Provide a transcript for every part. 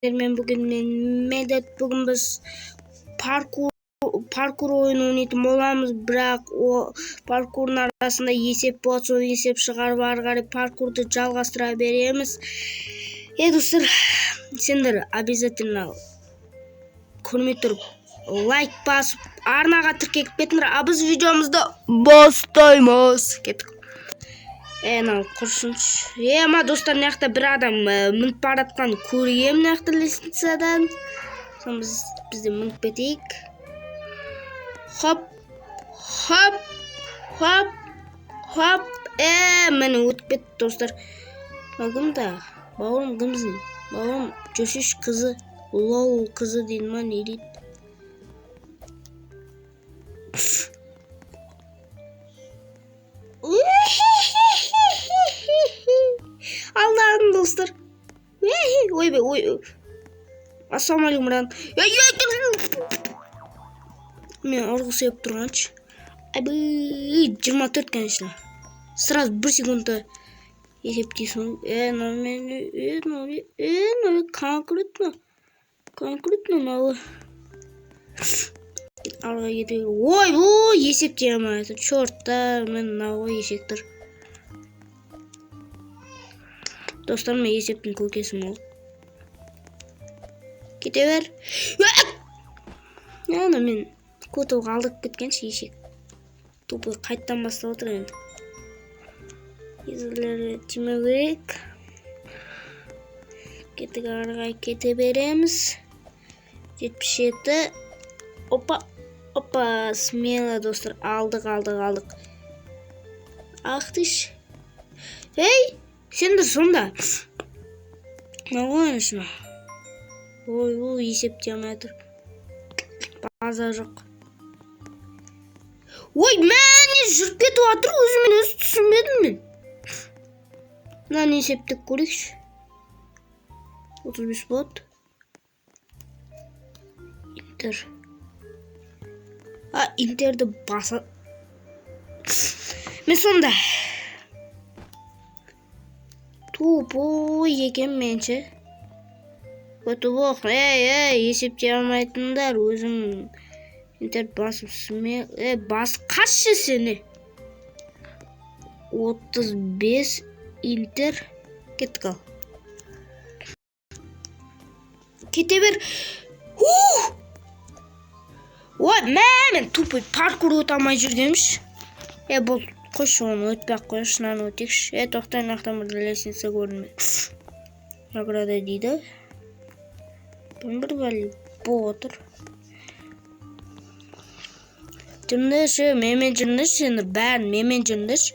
Men bugün Medet bugün biz parkur oyunu oynayıp olamiz, biroq o parkurun arasında esep bo'lsa, so'ng esep chiqarib ары қарай parkurdu жалғастыра береміз. Достар, сендер обязательно көрмей тұрып лайк басып, арнаға тіркеліп кетіңдер. Біз видеомызды бастаймыз. Кеттік. Құрсыншы. Ма достар, мына жақта бір адам мініп бара жатқан көргем, мына жақта лестницадан. Соны біз де мініп кетейік. Хоп, хоп, хоп, хоп. Мені өтіп кетті достар. Бағым да, бауырым кімсің? Бауырым Жөшеш қызы, лол қызы дейді ма, не дейді? Allah'ım dostlar. Oy. Assalamualaikum Murat. Men org'usi yap turganchi. Abi 24 конечно. Сразу 1 секундда есептейсің. Конкретно мынау. Алға кетейік. Ой, есептей алмайды. Чорттар, мен мынау есектір. Достар, мен есептің көкесім ол. Кете бер. Мен көтіл қалдып кеткенші есек. Тупы қайттан бастап отыр енді. Езілері тимеу керек. Кетік арғай кете береміз. 77. Опа, смело достар. Алдық. Ақтыш. Сендер сонда. Не қойыншына? Ой, есептей алмай-атыр. База жоқ. Ой, мәне жүріп кетіп атыр, өзімен өзі түсінбедім мен. Мынаны есептеп көрейікші. 35 болады. Интер. Интерді баса. Мен сонда. Тупой екен менше. Көтібоқ, есептей алмайтындар, өзім интер басып сүме. Басқашы сені. 35 интер. Кеттік ал. Кете бер. Ой, мен тупой паркур өте алмай жүргенміш. Бұл қош оны өтпек қойшынан өтекш. Тоқтай нақтан бірді лестница көрінме. Награда дейді. Бір бәлі бұл отыр. Жүріндеші, менмен жүріндеші, енді бәрін менмен жүріндеші.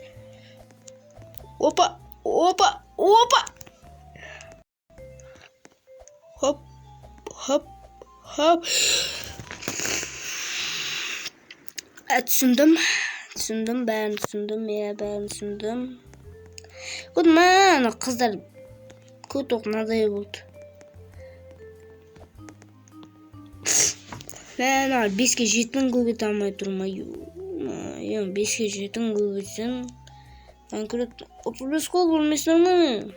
Опа. Хоп. Түсіндім, бәрін түсіндім. Көт мәні қыздар көт оқынадай болды. Мәні 5-ке 7-ін көгет алмай тұрмай. 5-ке 7-ін көгетсен. Конкрет 35 қол болмесің мұны.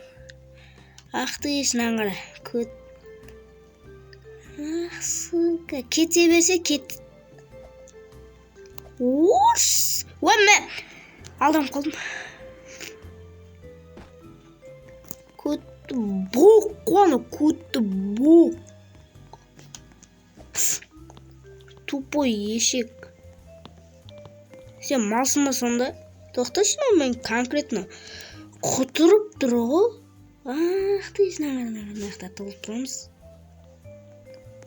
Ақты есінен қара. Көт. Сука. Кете берсе кет. Ой, мен алдым қалдым. Көтті боқ қуаны, көтті боқ. Тупой ешек. Сен малсың ба сонда? Тоқташын, мен конкретно құтырып тұр ғой. Нақта тұлып тұрамыз.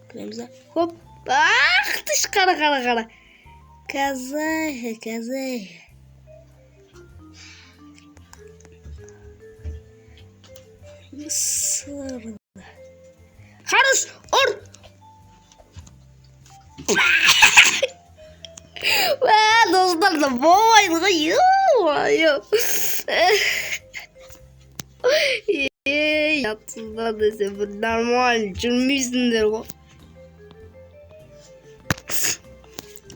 Кіреміз да. Хоп. Ақтыш, қара. Казай. Сырды. Хорош, ор. Достар да болмайды ғой. Жатсыздар десе бір нормально жүрмейсіңдер ғой.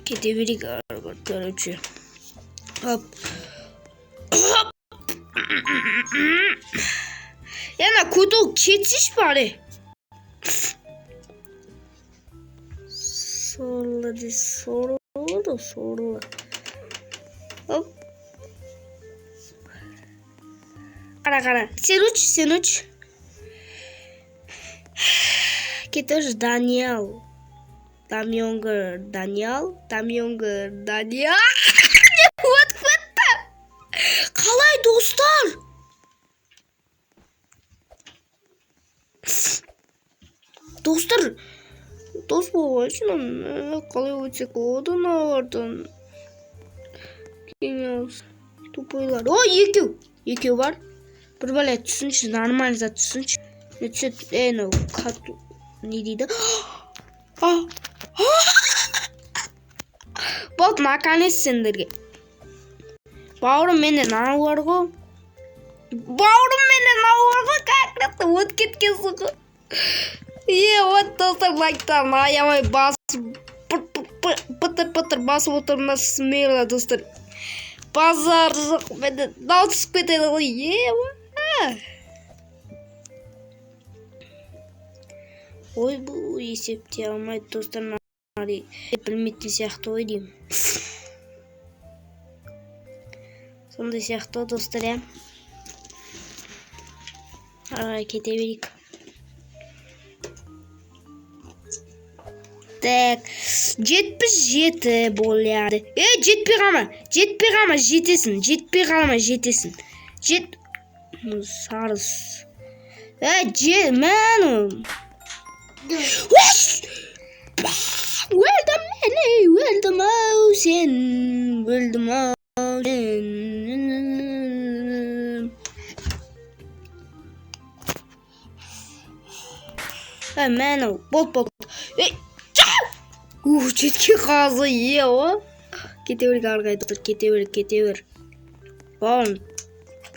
Кете берейік, короче. Хоп. Yana kutu keçiş bari. Sorular. Hop. Qara. Sen uç. Ketiyoruz Daniel. What? Qalay dostlar? Dost болған үшін қалай өтсек болады мыналардан? Тупойлар. О, екеу бар. Бір бәле түсінші, нормально зат түсінші. Не түседі? No, қату. Не дейді? Болды, наконец сендерге. Бауырым менен ау бар ғой. Как өт кеткенсің ғой. Вот достар, лайктарын аямай басып, пытыр басып отырмын, смело достар. Базар жоқ, менде дау түсіп кетеді ғой. Ой, бұл есепте алмайды достар, білмейтін сияқты ой деймін. Сондай сияқты достар, кете берейік. Так, 77 болады. Жетпей қалма, жетесің. Сарыс. Мәнім. Өлдім-ау сен. Мәнім, бол. Жетке қазы о. Кете берік арғай достар, кете бер. Бауын,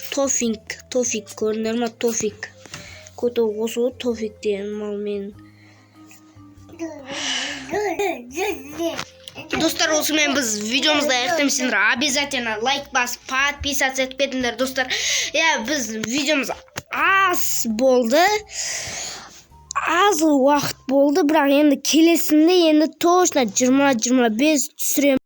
Тофик, көрінер ма Тофик? Көті осы Тофик деген мал мен. Достар, осымен біз видеомызда аяқтаймыз. Обязательно лайк басып, подписаться етіп кетіңдер достар. Біз видеомыз аз болды. Аз уақыт болды, бірақ енді келесінде точно 20-25 түсіремін.